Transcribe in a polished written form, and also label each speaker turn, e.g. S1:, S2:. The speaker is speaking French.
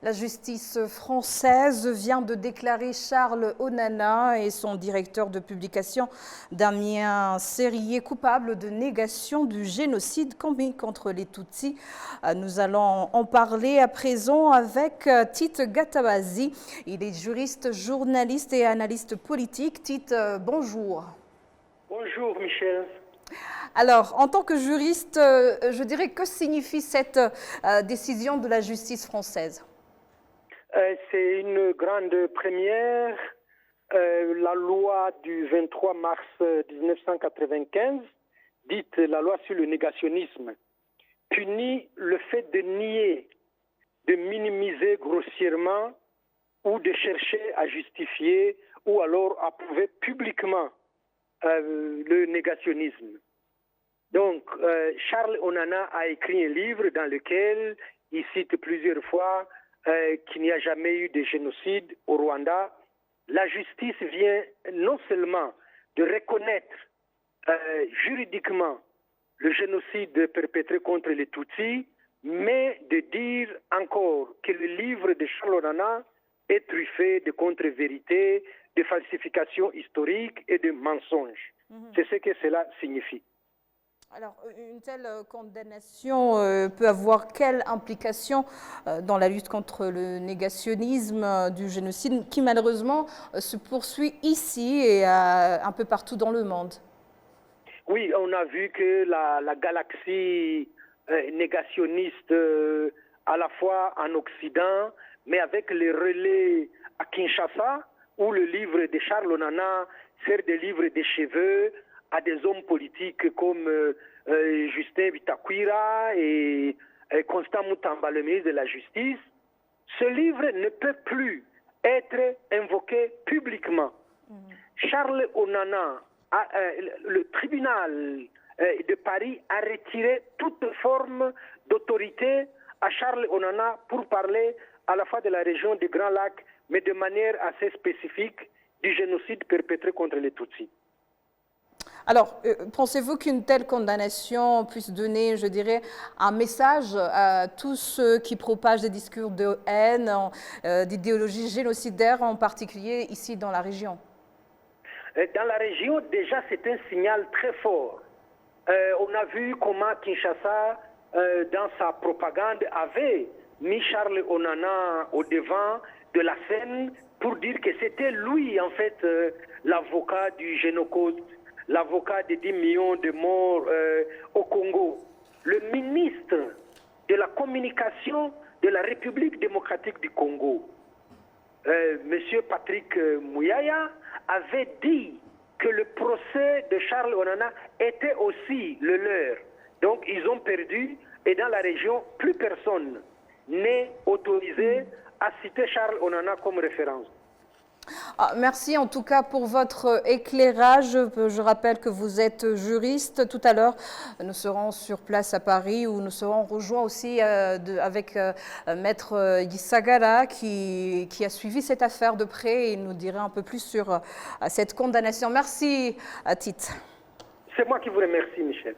S1: La justice française vient de déclarer Charles Onana et son directeur de publication Damien Sérié coupables de négation du génocide commis contre les Tutsis. Nous allons en parler à présent avec Tite Gatabazi. Il est juriste, journaliste et analyste politique. Tite, bonjour.
S2: Bonjour Michel.
S1: Alors, en tant que juriste, je dirais que signifie cette décision de la justice française?
S2: C'est une grande première. La loi du 23 mars 1995, dite la loi sur le négationnisme, punit le fait de nier, de minimiser grossièrement ou de chercher à justifier ou alors à prouver publiquement le négationnisme. Donc, Charles Onana a écrit un livre dans lequel il cite plusieurs fois qu'il n'y a jamais eu de génocide au Rwanda. La justice vient non seulement de reconnaître juridiquement le génocide perpétré contre les Tutsis, mais de dire encore que le livre de Charles Onana est truffé de contre-vérités, de falsifications historiques et de mensonges. C'est ce que cela signifie.
S1: Alors, une telle condamnation peut avoir quelle implication dans la lutte contre le négationnisme du génocide qui malheureusement se poursuit ici et un peu partout dans le monde?
S2: Oui, on a vu que la galaxie négationniste à la fois en Occident, mais avec les relais à Kinshasa, où le livre de Charles Onana sert de livre de cheveux à des hommes politiques comme Justin Bitakwira et Constant Moutamba, le ministre de la Justice, ce livre ne peut plus être invoqué publiquement. Charles Onana, le tribunal de Paris a retiré toute forme d'autorité à Charles Onana pour parler à la fois de la région des Grands Lacs, mais de manière assez spécifique du génocide perpétré contre les Tutsis.
S1: Alors, pensez-vous qu'une telle condamnation puisse donner, je dirais, un message à tous ceux qui propagent des discours de haine, d'idéologie génocidaire, en particulier ici dans la région?
S2: Dans la région, déjà, c'est un signal très fort. On a vu comment Kinshasa, dans sa propagande, avait mis Charles Onana au devant de la scène pour dire que c'était lui, en fait, l'avocat du génocide, l'avocat des 10 millions de morts au Congo. Le ministre de la communication de la République démocratique du Congo, Monsieur Patrick Muyaya, avait dit que le procès de Charles Onana était aussi le leur. Donc ils ont perdu et dans la région, plus personne n'est autorisé à citer Charles Onana comme référence.
S1: Merci en tout cas pour votre éclairage. Je rappelle que vous êtes juriste. Tout à l'heure, nous serons sur place à Paris où nous serons rejoints aussi avec Maître Gisagara qui a suivi cette affaire de près et nous dira un peu plus sur cette condamnation. Merci, Tite.
S2: C'est moi qui vous remercie, Michel.